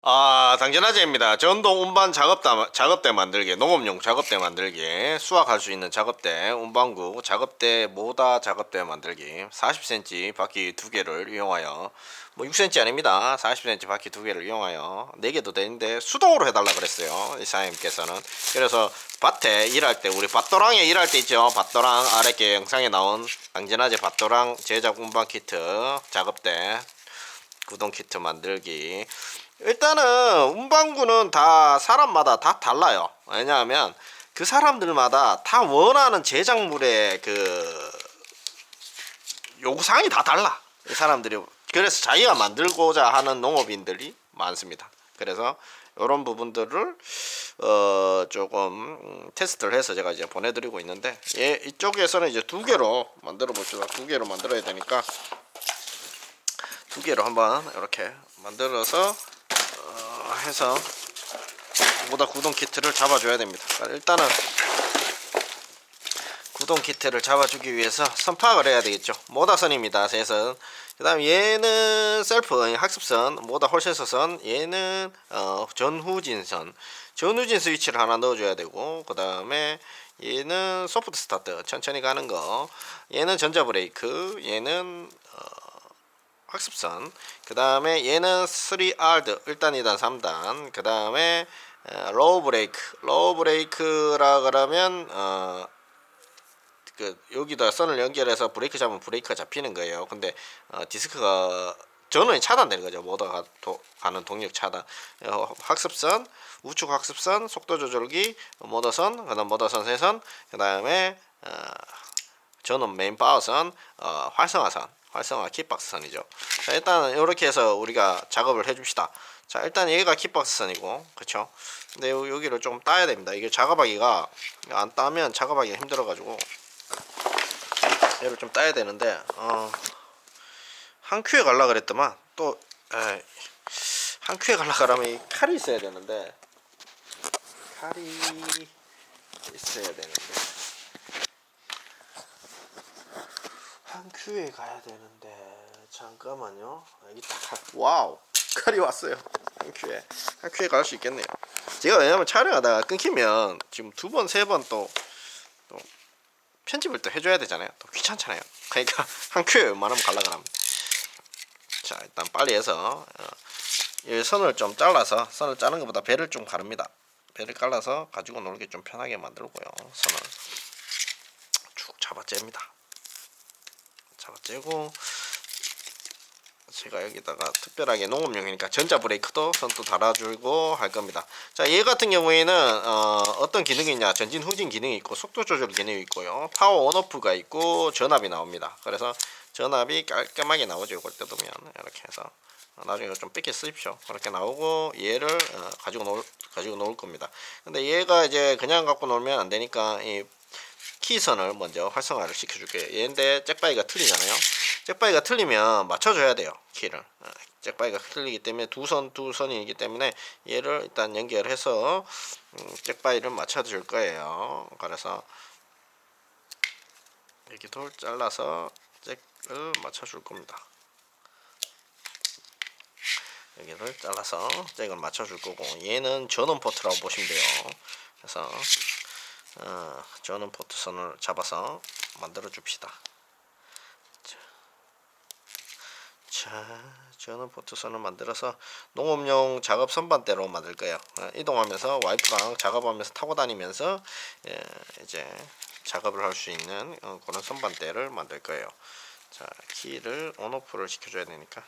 당진아재입니다. 전동 운반 작업대 만들기, 농업용 작업대 만들기, 수확할 수 있는 작업대, 운반구, 작업대, 모다 작업대 만들기, 40cm 바퀴 2개를 이용하여, 6cm 아닙니다. 40cm 바퀴 2개를 이용하여 4개도 되는데 수동으로 해달라 그랬어요. 이 사장님께서는. 그래서 밭에 일할 때, 우리 밭도랑에 일할 때 있죠. 밭도랑 아랫게 영상에 나온 당진아재 밭도랑 제작 운반 키트, 작업대, 구동 키트 만들기. 일단은 운반구는 다 사람마다 다 달라요. 왜냐하면 그 사람들마다 다 원하는 제작물의 그 요구사항이 다 달라. 이 사람들이 그래서 자기가 만들고자 하는 농업인들이 많습니다. 그래서 이런 부분들을 조금 테스트를 해서 제가 이제 보내드리고 있는데, 이쪽에서는 이제 2개로 만들어 봅시다. 2개로 만들어야 되니까 2개로 한번 이렇게 만들어서 해서 모다 구동 키트를 잡아줘야 됩니다. 일단은 구동 키트를 잡아주기 위해서 선파악을 해야 되겠죠. 모다선입니다. 새선. 그 다음 얘는 셀프 학습선, 모다 홀세서선. 얘는 전후진선, 전후진 스위치를 하나 넣어줘야 되고, 그 다음에 얘는 소프트 스타트, 천천히 가는 거. 얘는 전자 브레이크, 얘는 학습선. 그 다음에 얘는 3R 1단 2단 3단. 그 다음에 로우 브레이크라 그러면 여기다 선을 연결해서 브레이크 잡으면 브레이크가 잡히는 거예요. 근데 디스크가 전원이 차단되는 거죠. 모터가 가는 동력 차단. 학습선, 우측 학습선, 속도 조절기, 모터선, 그다음 모터선 세선, 그다음에 전원 메인 파워선, 활성화 킥박스선이죠. 자, 일단 이렇게 해서 우리가 작업을 해줍시다. 자, 일단 여기가 킥박스선이고, 그쵸? 근데 여기를 좀 따야 됩니다. 이게 작업하기가 안 따면 작업하기가 힘들어가지고 얘를 좀 따야 되는데, 한 큐에 갈라 그랬더만 또 한 큐에 갈라 그러면 이 칼이 있어야 되는데, 칼이 있어야 되는데 한 큐에 가야 되는데, 잠깐만요. 여기 딱 와우, 칼이 왔어요. 한 큐에 갈 수 있겠네요. 제가 왜냐면 촬영하다가 끊기면 지금 2번 3번 또 편집을 또 해줘야 되잖아요. 또 귀찮잖아요. 그러니까 한 큐에 웬만하면 갈라 그럽니다. 자, 일단 빨리 해서 이 선을 좀 잘라서, 선을 자른 것보다 배를 좀 가릅니다. 배를 갈라서 가지고 놀기 좀 편하게 만들고요. 선을 쭉 잡아잽니다. 잡아째고, 제가 여기다가 특별하게 농업용이니까 전자 브레이크도 선도 달아주고 할 겁니다. 자, 얘 같은 경우에는 어떤 기능이 있냐, 전진 후진 기능이 있고 속도 조절 기능이 있고요, 파워 온오프가 있고 전압이 나옵니다. 그래서 전압이 깔끔하게 나오죠. 이걸 뜯으면 이렇게 해서 나중에 좀 뺏겨 쓰십시오. 그렇게 나오고, 얘를 가지고 놓을 겁니다. 근데 얘가 이제 그냥 갖고 놀면 안 되니까 이 키선을 먼저 활성화를 시켜줄게요. 얘인데 잭바이가 틀리잖아요. 잭바이가 틀리면 맞춰줘야 돼요. 키를. 잭바이가 틀리기 때문에 두 선이기 때문에 얘를 일단 연결해서 잭바이를 맞춰줄 거예요. 그래서 여기도 잘라서 잭을 맞춰줄 겁니다. 여기를 잘라서 잭을 맞춰줄 거고, 얘는 전원 포트라고 보시면 돼요. 그래서 전원 포트 선을 잡아서 만들어 줍시다. 자, 전원 포트 선을 만들어서 농업용 작업 선반대로 만들 거예요. 이동하면서 와이프랑 작업하면서 타고 다니면서 이제 작업을 할 수 있는 그런 선반대를 만들 거예요. 자, 키를 온오프를 시켜줘야 되니까,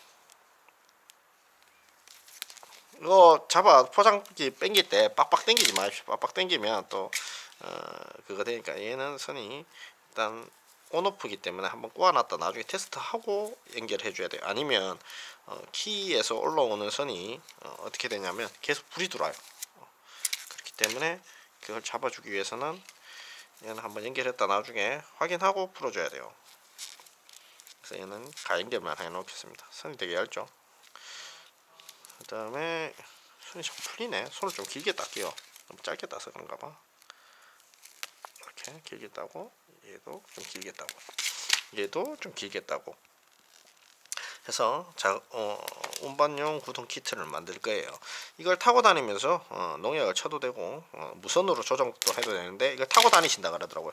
이거 잡아 포장지 뺑길 때 빡빡 당기지 마십시오. 빡빡 당기면 또 그거 되니까. 얘는 선이 일단 온오프기 때문에 한번 꼬아놨다 나중에 테스트하고 연결해 줘야 돼요. 아니면 키에서 올라오는 선이 어떻게 되냐면 계속 불이 들어와요. 그렇기 때문에 그걸 잡아주기 위해서는 얘는 한번 연결했다 나중에 확인하고 풀어줘야 돼요. 그래서 얘는 가연결만 해 놓겠습니다. 선이 되게 얇죠. 그 다음에 손이 자꾸 풀리네. 손을 좀 길게 딸게요. 너무 짧게 따서 그런가 봐. 이렇게 길게 따고, 얘도 좀 길게 따고, 얘도 좀 길게 따고. 해서 운반용 구동 키트를 만들 거예요. 이걸 타고 다니면서 농약을 쳐도 되고 무선으로 조정도 해도 되는데 이걸 타고 다니신다 그러더라고요.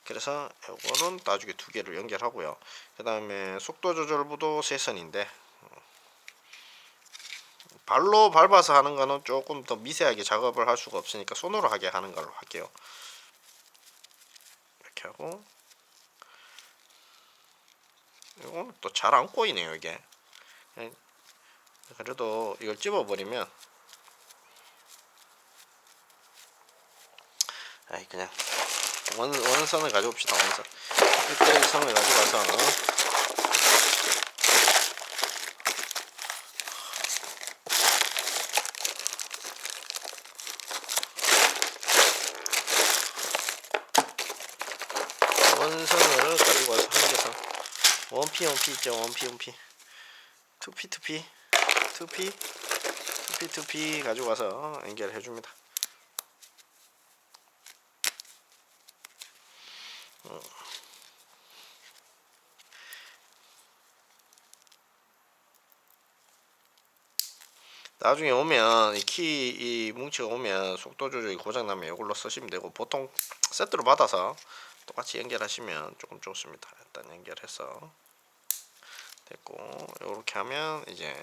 그래서 이거는 나중에 두 개를 연결하고요. 그 다음에 속도 조절부도 세선인데 발로 밟아서 하는 거는 조금 더 미세하게 작업을 할 수가 없으니까 손으로 하게 하는 걸로 할게요. 이렇게 하고 이거는 또 잘 안 꼬이네요 이게. 그래도 이걸 찝어버리면 그냥 원선을 가져옵시다. 원선 1대1 선을 가져가서 원선을 가지고 와서 한 개서 원피 있죠. 원피 투피 가지고 와서 연결해 줍니다. 나중에 오면 이 뭉치가 오면 속도 조절이 고장 나면 이걸로 쓰시면 되고, 보통 세트로 받아서 똑같이 연결하시면 조금 좋습니다. 일단 연결해서 됐고, 이렇게 하면 이제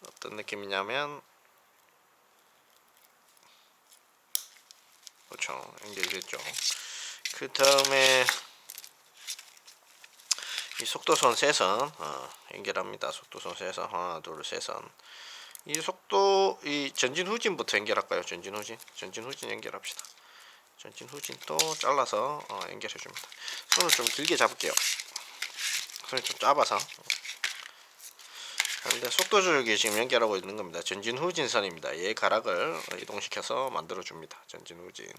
어떤 느낌이냐면, 그렇죠, 연결됐죠. 그 다음에 이 속도선 세선 연결합니다. 속도선 세선 하나 둘 세선. 이 속도 이 전진 후진부터 연결할까요? 전진 후진 연결합시다. 전진 후진 또 잘라서 연결해 줍니다. 손을 좀 길게 잡을게요. 손이 좀 짧아서. 근데 속도 조절기 지금 연결하고 있는 겁니다. 전진 후진 선입니다. 얘 가락을 이동시켜서 만들어 줍니다. 전진 후진.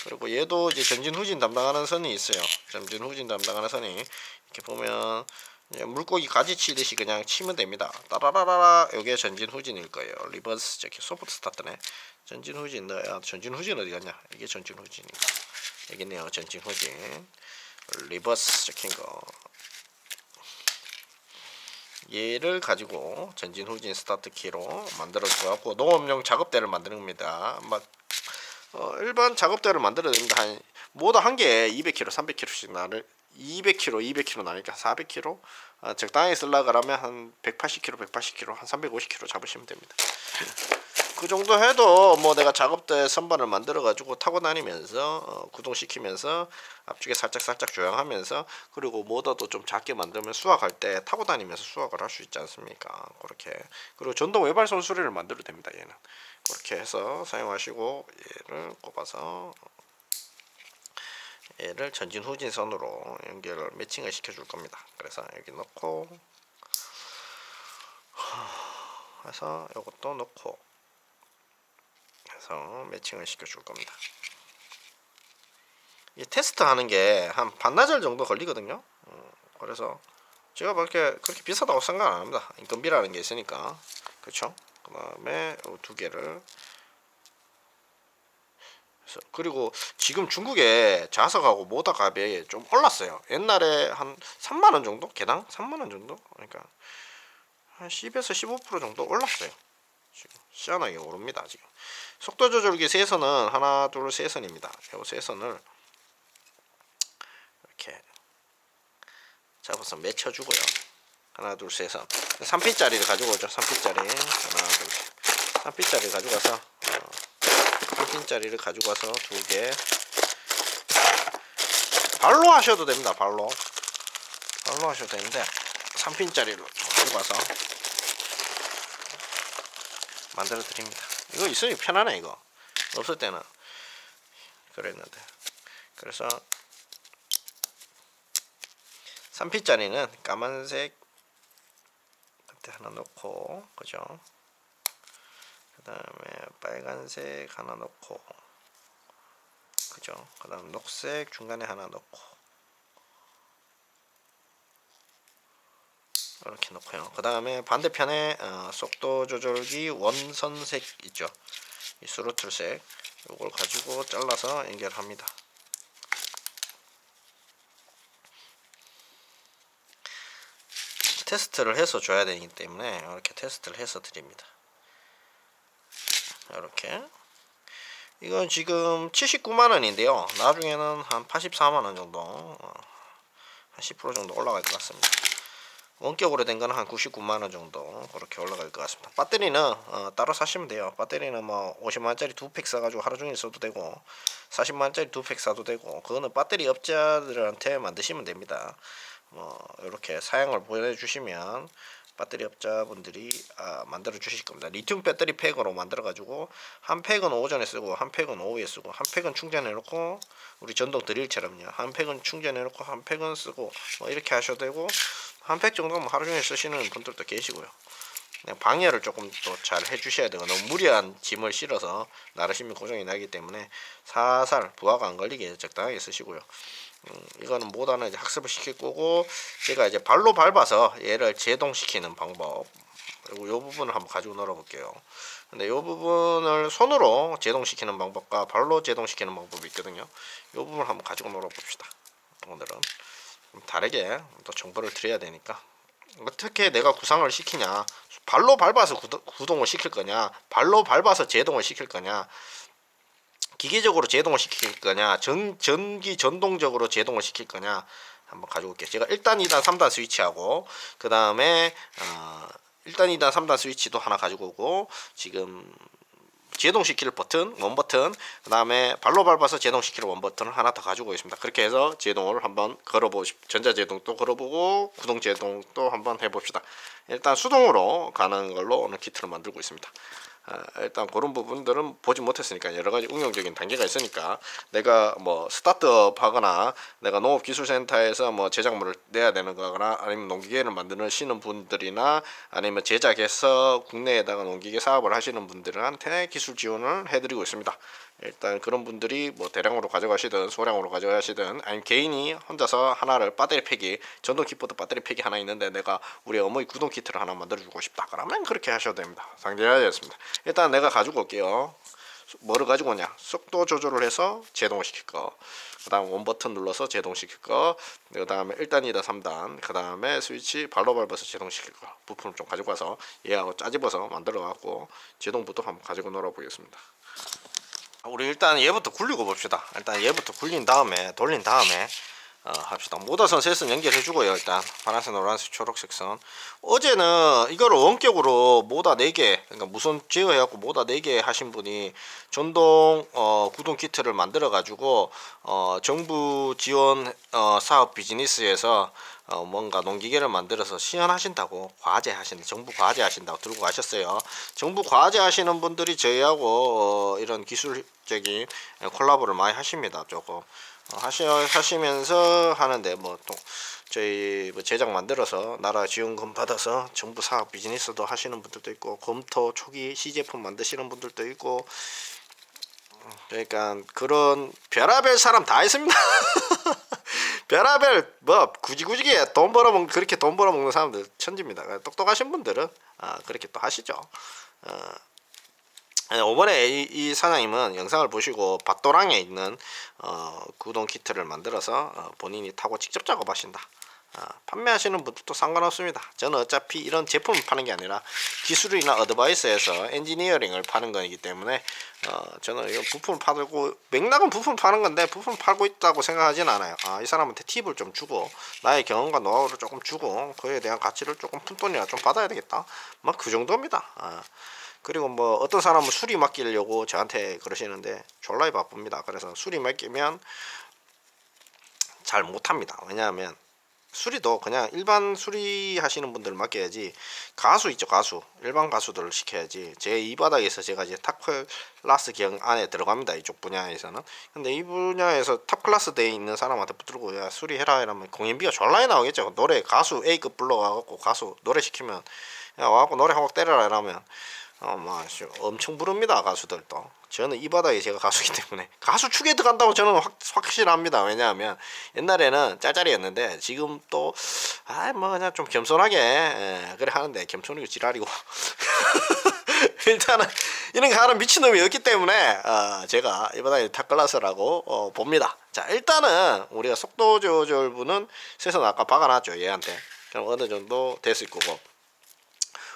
그리고 얘도 이제 전진 후진 담당하는 선이 있어요. 전진 후진 담당하는 선이 이렇게 보면 물고기 가지 치듯이 그냥 치면 됩니다. 따라라라라. 요게 전진 후진일 거예요. 리버스 저기 소프트 스타트네. 전진 후진 전진 후진 어디 갔냐? 이게 전진 후진이고. 여기네요. 전진 후진. 리버스 적힌 거. 얘를 가지고 전진 후진 스타트 키로 만들어 주고 농업용 작업대를 만드는 겁니다. 일반 작업대를 만들어야 됩니다. 모두 한 개에 200kg, 300kg씩 200kg 나니까 400kg. 적당히 쓰려고 하면 한 180kg, 한 350kg 잡으시면 됩니다. 그 정도 해도 뭐 내가 작업대 선반을 만들어 가지고 타고 다니면서 구동시키면서 앞쪽에 살짝 조향하면서, 그리고 모터도 좀 작게 만들면 수확할 때 타고 다니면서 수확을 할 수 있지 않습니까? 그렇게. 그리고 전동 외발손 수리를 만들어도 됩니다. 얘는 그렇게 해서 사용하시고, 얘를 꼽아서 얘를 전진 후진 선으로 연결을 매칭을 시켜 줄 겁니다. 그래서 여기 넣고 해서 이것도 넣고 해서 매칭을 시켜 줄 겁니다. 이 테스트 하는 게 한 반나절 정도 걸리거든요. 그래서 제가 그렇게 비싸다고 생각 안 합니다. 인건비라는 게 있으니까. 그렇죠? 그 다음에 두 개를. 그리고 지금 중국에 자석하고 모터 값이 좀 올랐어요. 옛날에 한 3만원 정도? 개당 3만원 정도? 그러니까 한 10에서 15% 정도 올랐어요. 지금 시원하게 오릅니다. 지금 속도 조절기 세선은 하나 둘 세선입니다. 요 세선을 이렇게 잡아서 맺혀주고요. 하나 둘 세선 3피짜리를 가지고 오죠. 3피짜리 하나 둘 3피짜리 가져가서 3핀짜리를 가지고 와서 두 개. 발로 하셔도 됩니다. 발로 하셔도 되는데 3핀짜리를 가지고 와서 만들어 드립니다. 이거 있으니 편하네. 이거 없을 때는 그랬는데. 그래서 3핀짜리는 까만색 끝에 하나 놓고, 그죠? 그 다음에 빨간색 하나 넣고, 그죠? 그 다음 녹색 중간에 하나 넣고, 이렇게 넣고요. 그 다음에 반대편에 속도 조절기 원선색 있죠? 이 스로틀색, 이걸 가지고 잘라서 연결합니다. 테스트를 해서 줘야 되기 때문에 이렇게 테스트를 해서 드립니다. 이렇게 이건 지금 79만원인데요 나중에는 한 84만원 정도 한 10% 정도 올라갈 것 같습니다. 원격으로 된 거는 한 99만원 정도 그렇게 올라갈 것 같습니다. 배터리는 따로 사시면 돼요. 배터리는 뭐 50만원짜리 2팩 사가지고 하루 종일 써도 되고 40만원짜리 2팩 사도 되고 그거는 배터리 업자들한테 만드시면 됩니다. 뭐 이렇게 사양을 보내주시면 배터리 업자분들이 만들어 주실 겁니다. 리튬 배터리 팩으로 만들어 가지고 한 팩은 오전에 쓰고 한 팩은 오후에 쓰고 한 팩은 충전해 놓고 우리 전동 드릴처럼요 한 팩은 충전해 놓고 한 팩은 쓰고 뭐 이렇게 하셔도 되고 한 팩 정도면 하루 종일 쓰시는 분들도 계시고요. 그냥 방열을 조금 또 잘 해주셔야 되고 너무 무리한 짐을 실어서 나르시면 고장이 나기 때문에 살살 부하가 안 걸리게 적당하게 쓰시고요. 이거는 모다는 이제 학습을 시킬 거고 제가 이제 발로 밟아서 얘를 제동시키는 방법 그리고 이 부분을 한번 가지고 놀아 볼게요. 근데 이 부분을 손으로 제동시키는 방법과 발로 제동시키는 방법이 있거든요. 이 부분을 한번 가지고 놀아 봅시다. 오늘은 좀 다르게 또 정보를 드려야 되니까 어떻게 내가 구상을 시키냐, 발로 밟아서 구동을 시킬 거냐, 발로 밟아서 제동을 시킬 거냐, 기계적으로 제동을 시킬 거냐, 전기 전동적으로 제동을 시킬 거냐 한번 가지고 올게요. 제가 1단, 2단, 3단 스위치하고 그 다음에 1단, 2단, 3단 스위치도 하나 가지고 오고 지금 제동시킬 버튼, 원버튼, 그 다음에 발로 밟아서 제동시킬 원버튼을 하나 더 가지고 있습니다. 그렇게 해서 제동을 한번 전자제동도 걸어보고 구동제동도 한번 해봅시다. 일단 수동으로 가는 걸로 오늘 키트를 만들고 있습니다. 일단 그런 부분들은 보지 못했으니까 여러가지 응용적인 단계가 있으니까 내가 뭐 스타트업 하거나 내가 농업기술센터에서 뭐 제작물을 내야 되는 거거나 아니면 농기계를 만드시는 분들이나 아니면 제작해서 국내에다가 농기계 사업을 하시는 분들한테 기술 지원을 해드리고 있습니다. 일단 그런 분들이 뭐 대량으로 가져가시든 소량으로 가져가시든 아니면 개인이 혼자서 하나를 배터리 팩이 전동 킥보드 배터리 팩이 하나 있는데 내가 우리 어머니 구동 키트를 하나 만들어주고 싶다 그러면 그렇게 하셔도 됩니다. 상대하였습니다. 일단 내가 가지고 올게요. 뭐를 가지고 오냐, 속도 조절을 해서 제동을 시킬 거, 그 다음 원버튼 눌러서 제동시킬 거, 그 다음에 1단 2단 3단, 그 다음에 스위치 발로 밟아서 제동시킬 거 부품을 좀 가지고 와서 얘하고 짜집어서 만들어 갖고 제동부터 한번 가지고 놀아 보겠습니다. 우리 일단 얘부터 굴리고 봅시다. 일단 얘부터 굴린 다음에 돌린 다음에 합시다. 모다선 셋은 연결해 주고요. 일단 파란색, 노란색, 초록색 선. 어제는 이거를 원격으로 모다 4개, 그러니까 무선 제어해 갖고 모다 4개 하신 분이 전동 구동 키트를 만들어 가지고 정부 지원 사업 비즈니스에서 뭔가 농기계를 만들어서 시연하신다고 정부 과제 하신다고 들고 가셨어요. 정부 과제 하시는 분들이 저희하고 이런 기술적인 콜라보를 많이 하십니다. 조금 하시면서 하는데 뭐 또 저희 뭐 제작 만들어서 나라 지원금 받아서 정부 사업 비즈니스도 하시는 분들도 있고 검토 초기 시제품 만드시는 분들도 있고 그러니까 그런 별의별 사람 다 있습니다. 별의별 뭐 굳이 돈 벌어먹는 그렇게 돈 벌어먹는 사람들 천지입니다. 똑똑하신 분들은 그렇게 또 하시죠. 이번에 이 사장님은 영상을 보시고 밭도랑에 있는 구동 키트를 만들어서 본인이 타고 직접 작업하신다. 판매하시는 분들도 상관없습니다. 저는 어차피 이런 제품을 파는 게 아니라 기술이나 어드바이스에서 엔지니어링을 파는 거이기 때문에 저는 이 부품을 팔고 맥락은 부품 파는 건데 부품 팔고 있다고 생각하지는 않아요. 이 사람한테 팁을 좀 주고 나의 경험과 노하우를 조금 주고 그에 대한 가치를 조금 푼돈이나 좀 받아야 되겠다. 뭐 그 정도입니다. 그리고 뭐 어떤 사람은 수리 맡기려고 저한테 그러시는데 졸라이 바쁩니다. 그래서 수리 맡기면 잘 못합니다. 왜냐하면 수리도 그냥 일반 수리 하시는 분들 맡겨야지 가수 있죠, 가수 일반 가수들을 시켜야지. 제 이 바닥에서 제가 이제 탑 클래스 경 안에 들어갑니다. 이쪽 분야에서는. 근데 이 분야에서 탑 클래스 돼 있는 사람한테 붙들고 야 수리해라 이러면 공연비가 졸라이 나오겠죠. 노래 가수 A급 불러가갖고 가수 노래 시키면 야 와갖고 노래 한 곡 때려라 이러면 엄청 부릅니다. 가수들도. 저는 이 바닥에 제가 가수이기 때문에 가수 축에 들어간다고 저는 확실합니다. 왜냐하면 옛날에는 짤짤이었는데 지금 또 뭐 그냥 좀 겸손하게 그래 하는데 겸손이고 지랄이고 일단은 이런 거 하는 미친놈이 없기 때문에 제가 이 바닥에 탑클래스라고 봅니다. 자 일단은 우리가 속도 조절부는 셋은 아까 박아놨죠 얘한테. 그럼 어느 정도 될 수 있고,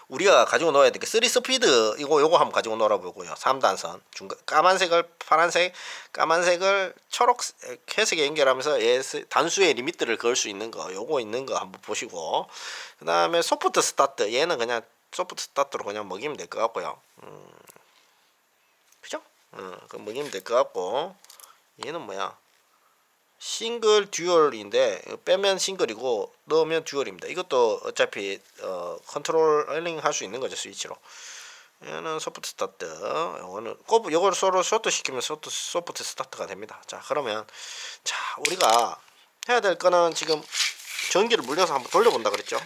우리가 가지고 놀아야 될 게 3 스피드 요거 한번 가지고 놀아보고요. 3단선 중간 까만색을 파란색, 까만색을 초록 회색에 연결하면서 단수의 리미트를 그을 수 있는 거, 요거 있는 거 한번 보시고, 그 다음에 소프트 스타트, 얘는 그냥 소프트 스타트로 그냥 먹이면 될 것 같고요. 그죠? 그 먹이면 될 것 같고, 얘는 뭐야? 싱글 듀얼인데 빼면 싱글이고 넣으면 듀얼입니다. 이것도 어차피 컨트롤링 할 수 있는 거죠, 스위치로. 얘는 소프트 스타트, 요거를 서로 쇼트 시키면 소프트 스타트가 됩니다. 자, 그러면 자, 우리가 해야 될 거는 지금 전기를 물려서 한번 돌려본다 그랬죠.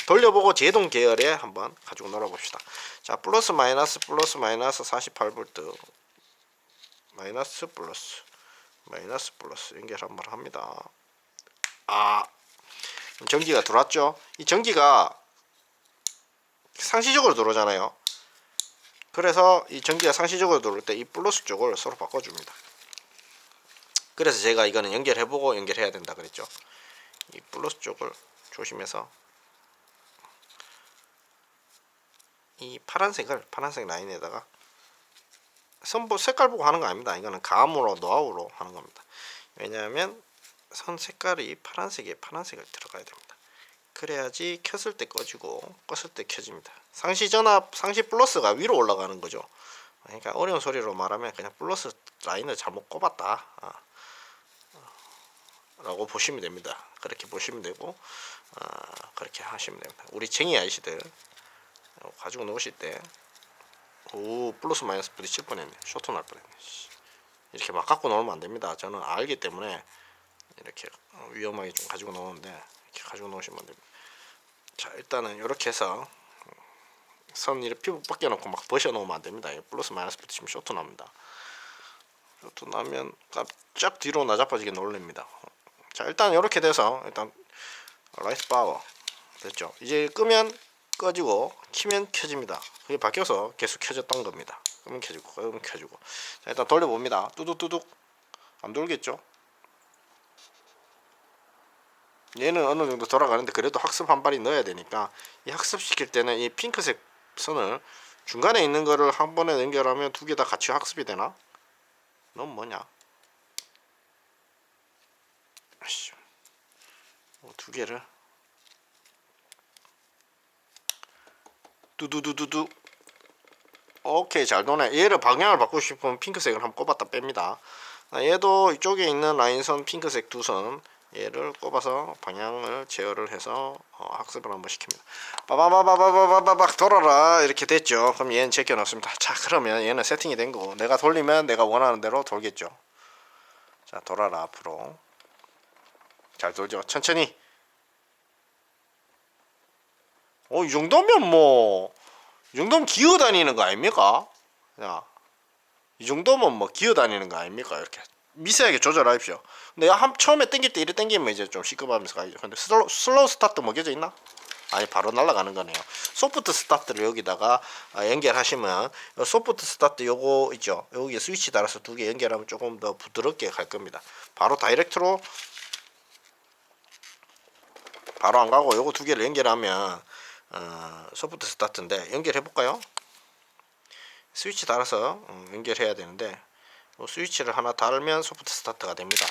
돌려보고 제동 계열에 한번 가지고 놀아봅시다. 자, 플러스 마이너스 48V, 마이너스 플러스 연결 한번 합니다. 전기가 들어왔죠. 이 전기가 상시적으로 들어오잖아요. 그래서 이 전기가 상시적으로 들어올 때 이 플러스 쪽을 서로 바꿔줍니다. 그래서 제가 이거는 연결해보고 연결해야 된다 그랬죠. 이 플러스 쪽을 조심해서 이 파란색 라인에다가 선보 색깔 보고 하는 거 아닙니다. 이거는 감으로 노하우로 하는 겁니다. 왜냐하면 선 색깔이 파란색을 들어가야 됩니다. 그래야지 켰을 때 꺼지고 껐을 때 켜집니다. 상시 전압, 상시 플러스가 위로 올라가는 거죠. 그러니까 어려운 소리로 말하면 그냥 플러스 라인을 잘못 꼽았다 라고 보시면 됩니다. 그렇게 보시면 되고, 그렇게 하시면 됩니다. 우리 쟁이 아이씨들 가지고 놓으실 때, 플러스 마이너스 부딪힐 뻔했네. 쇼트 날 뻔했네. 이렇게 막 갖고 놓으면 안 됩니다. 저는 알기 때문에 이렇게 위험하게 좀 가지고 놓는데, 이렇게 가지고 놓으시면 안 됩니다. 자, 일단은 이렇게 해서 선 이렇게 피부 벗겨놓고 막 벗어 놓으면 안 됩니다. 플러스 마이너스 부딪히면 쇼트 납니다. 쇼트 나면 쫙 뒤로 나자빠지게 놀랍니다. 자, 일단 이렇게 돼서 일단 라이트 파워 됐죠. 이제 끄면 꺼지고 키면 켜집니다. 그게 바뀌어서 계속 켜졌던 겁니다. 끄면 켜지고 끄면 켜지고. 자, 일단 돌려봅니다. 뚜둑뚜둑 안 돌겠죠. 얘는 어느 정도 돌아가는데 그래도 학습 한 발이 넣어야 되니까, 이 학습시킬 때는 이 핑크색 선을 중간에 있는 거를 한 번에 연결하면 두 개 다 같이 학습이 되나? 넌 뭐냐? 두 개를 두두두두두. 오케이, 잘 도네. 얘를 방향을 바꾸고 싶으면 핑크색을 한번 꼽았다 뺍니다. 얘도 이쪽에 있는 라인선 핑크색 두 선, 얘를 꼽아서 방향을 제어를 해서 학습을 한번 시킵니다. 빠바바바바바바박 돌아라. 이렇게 됐죠. 그럼 얘는 제껴 넣습니다. 자, 그러면 얘는 세팅이 된 거고, 내가 돌리면 내가 원하는 대로 돌겠죠. 자, 돌아라. 앞으로 잘 돌죠. 천천히. 이 정도면 이 정도면 기어다니는 거 아닙니까? 야, 이 정도면 기어다니는 거 아닙니까? 이렇게 미세하게 조절하십시오. 근데 처음에 당길 때 이래 당기면 이제 좀 시급하면서 가야죠. 근데 슬로우 스타트 먹여져 있나? 아니, 바로 날아가는 거네요. 소프트 스타트를 여기다가 연결하시면, 소프트 스타트 요거 있죠. 여기 스위치 달아서 두 개 연결하면 조금 더 부드럽게 갈 겁니다. 바로 다이렉트로 바로 안 가고 요거 두 개를 연결하면 소프트 스타트인데, 연결해 볼까요? 스위치 달아서 연결해야 되는데, 스위치를 하나 달면 소프트 스타트가 됩니다.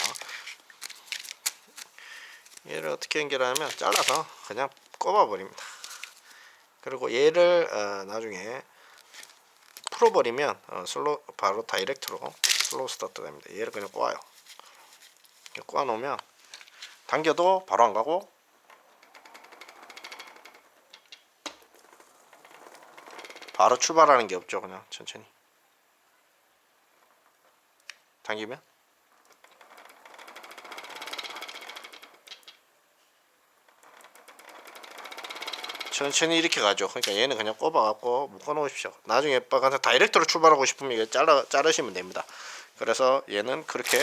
얘를 어떻게 연결하냐면 잘라서 그냥 꼽아 버립니다. 그리고 얘를 나중에 풀어버리면 바로 다이렉트로 슬로우 스타트 됩니다. 얘를 그냥 꼬아요. 꼬아 놓으면 당겨도 바로 안 가고, 바로 출발하는 게 없죠. 그냥 천천히 당기면 천천히 이렇게 가죠. 그러니까 얘는 그냥 꼽아갖고 묶어 놓으십시오. 나중에 다이렉트로 출발하고 싶으면 이게 자르시면 됩니다. 그래서 얘는 그렇게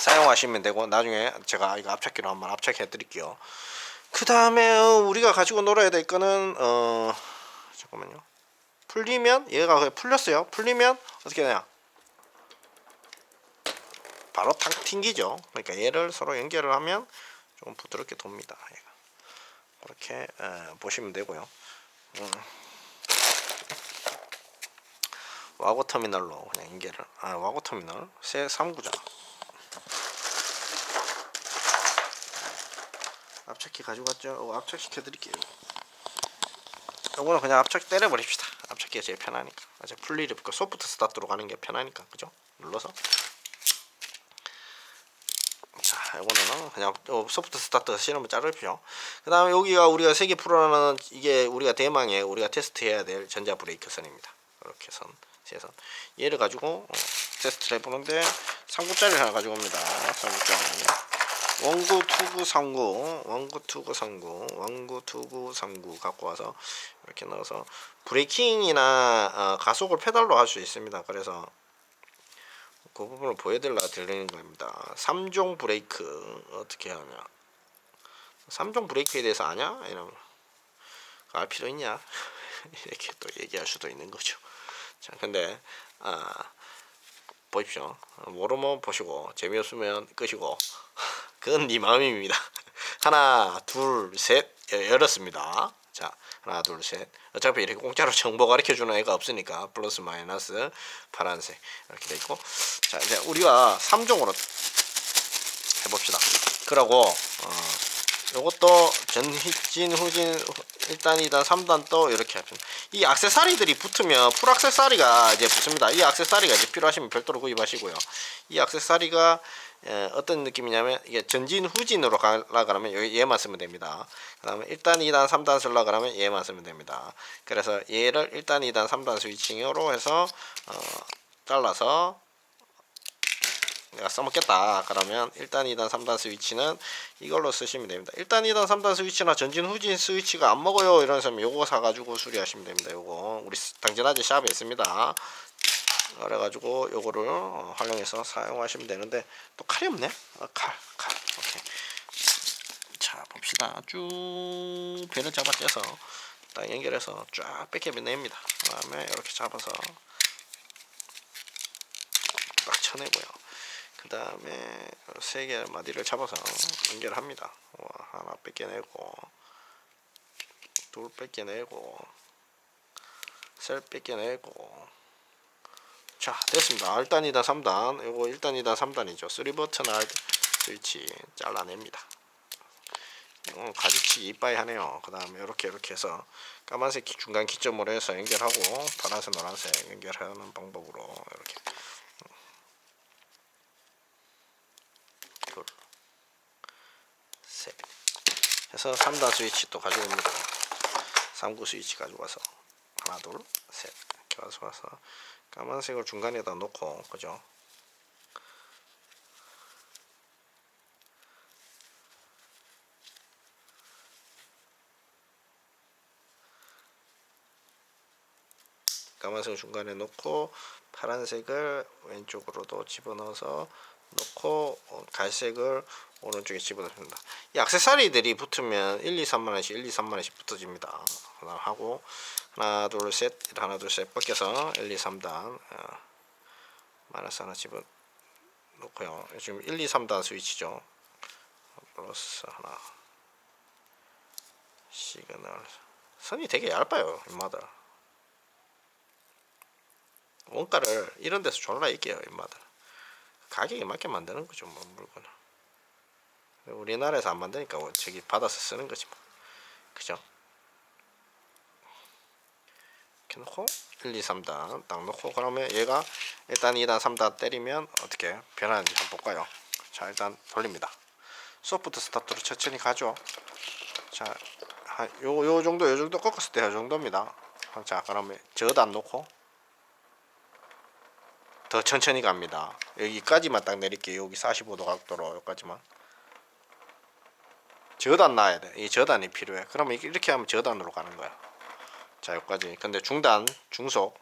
사용하시면 되고, 나중에 제가 이거 압착기로 한번 압착해 드릴게요. 그 다음에 우리가 가지고 놀아야 될 거는 잠깐만요. 풀리면, 얘가 그냥 풀렸어요. 풀리면 어떻게 되냐, 바로 탁 튕기죠. 그러니까 얘를 서로 연결을 하면 좀 부드럽게 돕니다. 얘가 이렇게 보시면 되고요. 와고 터미널로 그냥 연결을 와고 터미널 새 3구자 압착기 가져갔죠. 압착시켜 드릴게요. 요거는 그냥 압착 때려 버립시다. 압착기가 제일 편하니까. 아직 풀 일이 없고 소프트 스타트로 가는 게 편하니까. 그죠? 눌러서. 자, 요거는 그냥 소프트 스타트 실험을 자르십시오. 그 다음에 여기가 우리가 세계 프로라는 이게 우리가 대망의 우리가 테스트해야 될 전자 브레이크 선입니다. 이렇게 선, 세 선. 얘를 가지고 테스트를 해보는데 3구짜리를 하나 가지고 옵니다. 3구짜리. 원구 투구 39 원구 투구 39 원구 투구 39 갖고 와서 이렇게 넣어서 브레이킹이나 가속을 페달로 할 수 있습니다. 그래서 그 부분을 보여드리려 드리는 겁니다. 3종 브레이크 어떻게 하냐? 3종 브레이크에 대해서 아냐? 이러면 알 필요 있냐? 이렇게 또 얘기할 수도 있는 거죠. 자, 근데 보십시오. 모르면 보시고 재미없으면 끄시고 그건 네 마음입니다. 하나 둘 셋 열었습니다. 자, 하나 둘 셋. 어차피 이렇게 공짜로 정보 가르쳐주는 애가 없으니까 플러스 마이너스 파란색 이렇게 돼 있고, 자 이제 우리가 3종으로 해봅시다. 그러고 요것도 전진 후진 1단 2단 3단 또 이렇게 합니다. 이 액세서리들이 붙으면 풀 액세서리가 이제 붙습니다. 이 액세서리가 이제 필요하시면 별도로 구입하시고요. 이 액세서리가 어떤 느낌이냐면 이게 전진 후진으로 가려 그러면 얘만 쓰면 됩니다. 그 다음에 1단 2단 3단 쓰려 그러면 얘만 쓰면 됩니다. 그래서 얘를 1단 2단 3단 스위칭으로 해서 잘라서 내가 써먹겠다 그러면 1단 2단 3단 스위치는 이걸로 쓰시면 됩니다. 1단 2단 3단 스위치나 전진 후진 스위치가 안 먹어요 이런 사람 요거 사가지고 수리하시면 됩니다. 요거 우리 당진아재 샵에 있습니다. 그래가지고 요거를 활용해서 사용하시면 되는데 또 칼이 없네. 칼 오케이. 자 봅시다. 쭉 배를 잡아 떼서 딱 연결해서 쫙 뺏겨냅니다. 그 다음에 이렇게 잡아서 딱 쳐내고요. 그 다음에 세 개 마디를 잡아서 연결합니다. 하나 뺏겨내고 둘 뺏겨내고 셋 뺏겨내고. 자 됐습니다. 1단 2단 3단 요거 1단 2단 3단이죠 3버튼 알트 스위치 잘라냅니다. 가지치기 이빠이 하네요. 그 다음에 이렇게 해서 까만색 중간 기점으로 해서 연결하고 파란색 노란색 연결하는 방법으로 이렇게 둘 셋 해서 3단 스위치 또 가지고 옵니다. 3구 스위치 가지고 와서 하나 둘 셋 이렇게 와서 까만색을 중간에다 놓고 그죠? 까만색을 중간에 놓고 파란색을 왼쪽으로도 집어넣어서 놓고 갈색을 오른쪽에 집어넣습니다. 이 액세서리들이 붙으면 1, 2, 3만원씩 1, 2, 3만원씩 붙어집니다. 하고 하나 둘 셋 하나 둘 셋 벗겨서 1, 2, 3단 마이너스 하나 집어넣고요. 지금 1, 2, 3단 스위치죠. 플러스 하나 시그널 선이 되게 얇아요. 인마들 원가를 이런 데서 졸라 있게요. 인마들 가격에 맞게 만드는 거죠. 뭐 물건을 우리나라에서 안 만드니까 저기 받아서 쓰는 거지 뭐. 그죠? 이렇게 놓고 1, 2, 3단 딱 놓고 그러면 얘가 일단 2단 3단 때리면 어떻게 변하는지 한번 볼까요? 자 일단 돌립니다. 소프트 스타트로 천천히 가죠. 자 요 정도 꺾었을 때 요 정도입니다. 자 그러면 저단 놓고 더 천천히 갑니다. 여기까지만 딱 내릴게요. 여기 45도 각도로 여기까지만. 저단 놔야 돼. 이 저단이 필요해. 그러면 이렇게 하면 저단으로 가는 거야. 자 여기까지. 근데 중단 중속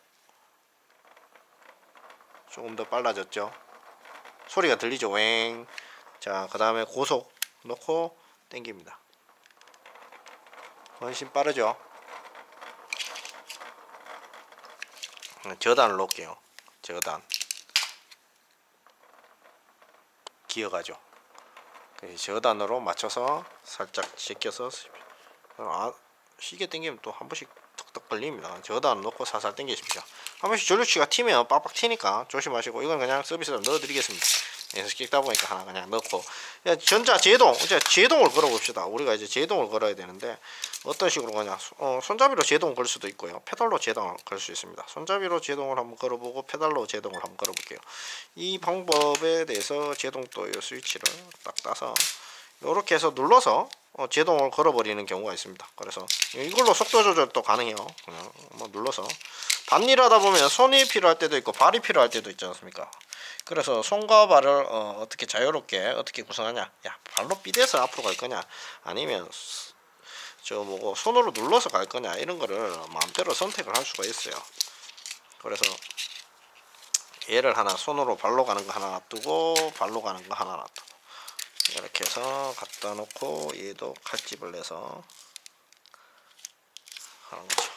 조금 더 빨라졌죠. 소리가 들리죠. 웽. 자 그 다음에 고속 놓고 당깁니다. 훨씬 빠르죠. 저단을 놓을게요. 저단 기어가죠. 저단으로 맞춰서 살짝 제껴서 시계 당기면 또 한 번씩 턱턱 걸립니다. 저도 안 놓고 살살 당기십시오. 한 번씩 전류치가 튀면 빡빡 튀니까 조심하시고, 이건 그냥 서비스로 넣어드리겠습니다. 그래서 끼다 보니까 하나 그냥 넣고, 전자 제동, 이제 제동을 걸어 봅시다. 우리가 이제 제동을 걸어야 되는데 어떤 식으로 그냥 손잡이로 제동 걸 수도 있고요, 페달로 제동을 걸 수 있습니다. 손잡이로 제동을 한번 걸어보고 페달로 제동을 한번 걸어볼게요. 이 방법에 대해서 제동도 이 스위치를 딱 따서 이렇게 해서 눌러서 제동을 걸어버리는 경우가 있습니다. 그래서 이걸로 속도 조절도 가능해요. 그냥 뭐 눌러서 밭일 하다 보면 손이 필요할 때도 있고 발이 필요할 때도 있지 않습니까? 그래서 손과 발을 어떻게 자유롭게 어떻게 구성하냐, 야 발로 삐대서 앞으로 갈 거냐, 아니면 저 뭐고 손으로 눌러서 갈 거냐, 이런 거를 마음대로 선택을 할 수가 있어요. 그래서 얘를 하나 손으로 발로 가는 거 하나 놔두고 발로 가는 거 하나 놔두고 이렇게 해서 갖다 놓고, 얘도 칼집을 내서 하는 거죠.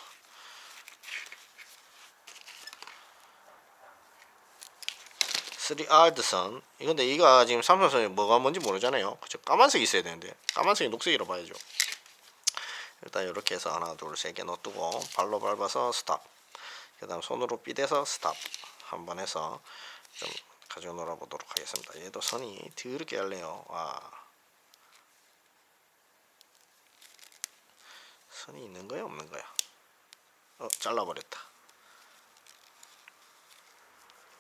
스리아드선, 이건데 이가 지금 삼성선이 뭐가 뭔지 모르잖아요. 그쵸? 까만색이 있어야 되는데 까만색이 녹색이라 봐야죠. 일단 이렇게 해서 하나 둘 세 개 놔두고 발로 밟아서 스탑, 그 다음 손으로 삐대서 스탑 한번 해서 좀 가지고 놀아보도록 하겠습니다. 얘도 선이 더럽게 얇네요. 와, 선이 있는 거야 없는 거야? 잘라버렸다.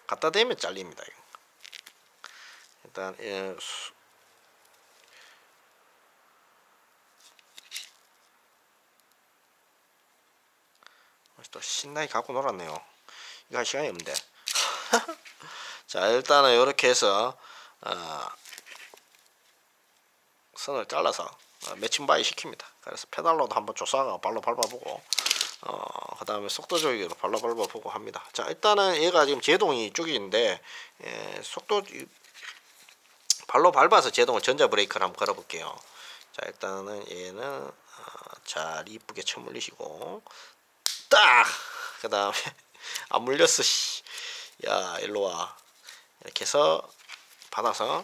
갖다 대면 잘립니다. 이거. 일단 또 신나게 갖고 놀았네요. 이거 할 시간이 없는데. 자, 일단은 이렇게 해서 선을 잘라서 매칭바이 시킵니다. 그래서 페달로도 한번 조사가 발로 밟아보고, 그 다음에 속도 조절기로 발로 밟아보고 합니다. 자, 일단은 얘가 지금 제동이 이쪽인데, 속도 발로 밟아서 제동을 전자 브레이크를 한번 걸어볼게요. 자, 일단은 얘는 잘 이쁘게 쳐물리시고, 딱! 그 다음에 안 물렸어. 야, 일로와. 이렇게 해서 받아서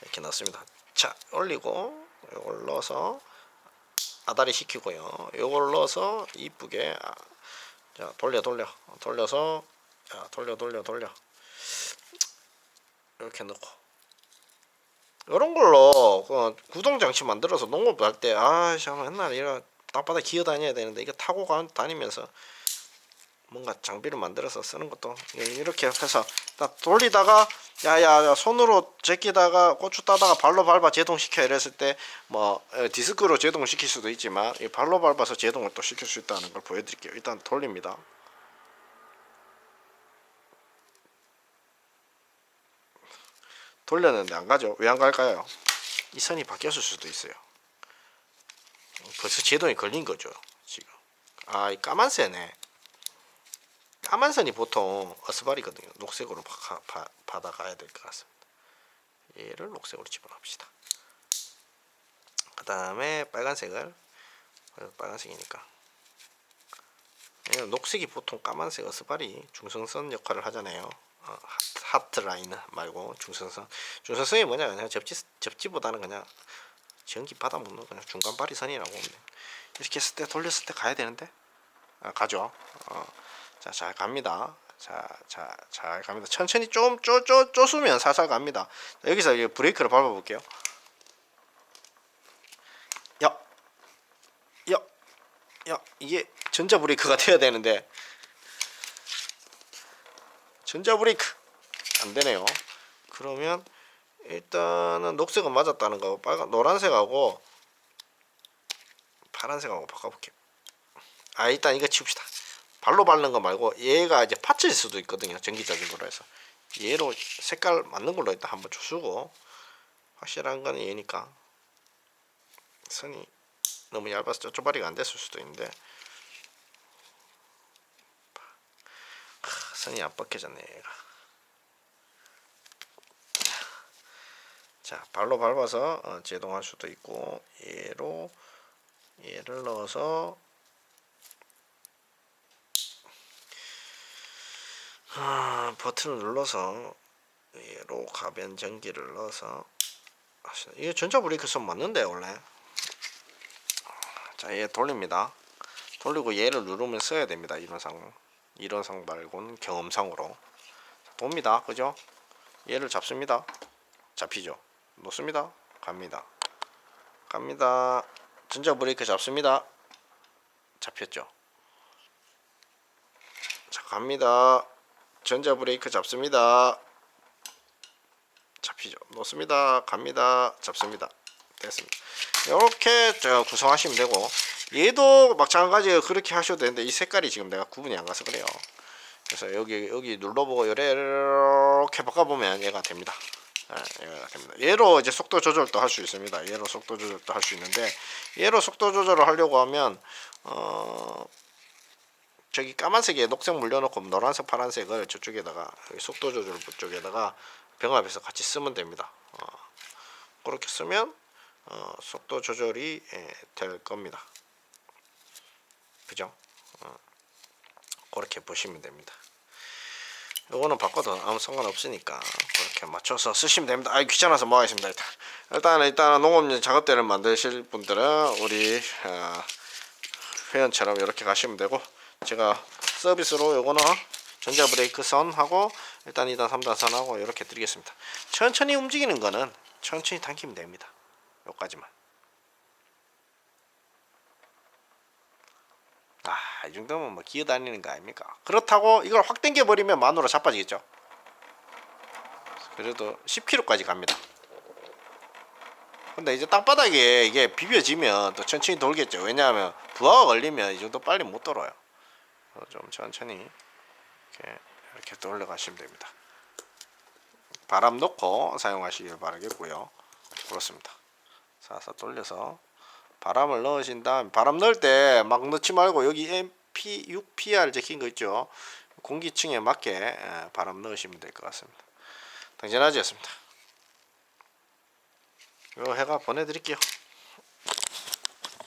이렇게 넣습니다. 자, 올리고 요걸 넣어서 아다리 시키고요, 요걸 넣어서 이쁘게 자 돌려서, 자 돌려 이렇게 넣고, 이런 걸로 구동 장치 만들어서 농업 할 때, 참 옛날에 이런 땅바닥 기어 다녀야 되는데 이거 타고 다니면서 뭔가 장비를 만들어서 쓰는 것도, 이렇게 해서 딱 돌리다가 야야야 손으로 제끼다가 고추 따다가 발로 밟아 제동시켜 이랬을 때 뭐 디스크로 제동을 시킬 수도 있지만 이 발로 밟아서 제동을 또 시킬 수 있다는 걸 보여드릴게요. 일단 돌립니다. 돌렸는데 안 가죠. 왜 안 갈까요? 이 선이 바뀌었을 수도 있어요. 벌써 제동이 걸린 거죠 지금. 이 까만새네. 까만 선이 보통 어스발이거든요. 녹색으로 받아가야 될 것 같습니다. 얘를 녹색으로 집어넣읍시다. 그 다음에 빨간색을, 빨간색이니까 녹색이 보통 까만색 어스발이 중성선 역할을 하잖아요. 하트 라인 말고 중성선이 뭐냐, 그냥 접지보다는 그냥 전기 받아먹는 그냥 중간 바리선이라고 보면 돼요. 이렇게 했을 때 돌렸을 때 가야 되는데 가죠. 자, 잘 갑니다. 잘 갑니다. 천천히 좀 쪼수면 살살 갑니다. 자, 여기서 이제 브레이크를 밟아볼게요. 이게 전자 브레이크가 돼야 되는데 전자 브레이크 안 되네요. 그러면 일단은 녹색은 맞았다는 거, 노란색하고 파란색하고 바꿔볼게요. 일단 이거 치웁시다. 발로 밟는 거 말고 얘가 이제 파츠일 수도 있거든요. 전기적인 거로 해서 얘로 색깔 맞는 걸로 일단 한번 주고, 확실한 건 얘니까. 선이 너무 얇아서 쪼쪼바리가 안 됐을 수도 있는데, 선이 안 벗겨졌네 얘가. 자, 발로 밟아서 제동할 수도 있고, 얘를 넣어서 버튼을 눌러서 얘로 가변 전기를 넣어서, 이게 전자 브레이크 선 맞는데 원래. 자, 얘 돌립니다. 돌리고 얘를 누르면 써야 됩니다. 이론상 말고는 경험상으로 돕니다. 그죠? 얘를 잡습니다. 잡히죠. 놓습니다. 갑니다. 전자 브레이크 잡습니다. 잡혔죠. 자, 갑니다. 전자 브레이크 잡습니다. 잡히죠. 놓습니다. 갑니다. 잡습니다. 됐습니다. 이렇게 구성하시면 되고, 얘도 마찬가지로 그렇게 하셔도 되는데 이 색깔이 지금 내가 구분이 안 가서 그래요. 그래서 여기 눌러보고 이렇게 바꿔보면 얘가 됩니다. 얘가 됩니다. 얘로 이제 속도 조절도 할 수 있습니다. 얘로 속도 조절도 할 수 있는데, 얘로 속도 조절을 하려고 하면 저기 까만색에 녹색 물려놓고 노란색 파란색을 저쪽에다가 속도 조절 쪽에다가 병합해서 같이 쓰면 됩니다. 그렇게 쓰면 속도 조절이 될 겁니다. 그죠? 그렇게 보시면 됩니다. 요거는 바꿔도 아무 상관없으니까 그렇게 맞춰서 쓰시면 됩니다. 아, 귀찮아서 뭐 하겠습니다. 일단 농업 작업대를 만드실 분들은 우리 회원처럼 이렇게 가시면 되고, 제가 서비스로 요거는 전자 브레이크 선하고 1단, 2단, 3단 선하고 이렇게 드리겠습니다. 천천히 움직이는 거는 천천히 당기면 됩니다. 요까지만. 이 정도면 뭐 기어다니는 거 아닙니까? 그렇다고 이걸 확 당겨버리면 마누라 자빠지겠죠. 그래도 10km까지 갑니다. 근데 이제 땅바닥에 이게 비벼지면 또 천천히 돌겠죠. 왜냐하면 부하가 걸리면 이 정도 빨리 못 돌아요. 좀 천천히 이렇게 돌려가시면 됩니다. 바람 넣고 사용하시길 바라겠고요. 그렇습니다. 살살 돌려서 바람을 넣으신 다음, 바람 넣을 때 막 넣지 말고 여기 MP, 6PR 적힌 거 있죠. 공기층에 맞게 바람 넣으시면 될 것 같습니다. 당연하지였습니다. 요 해가 보내드릴게요.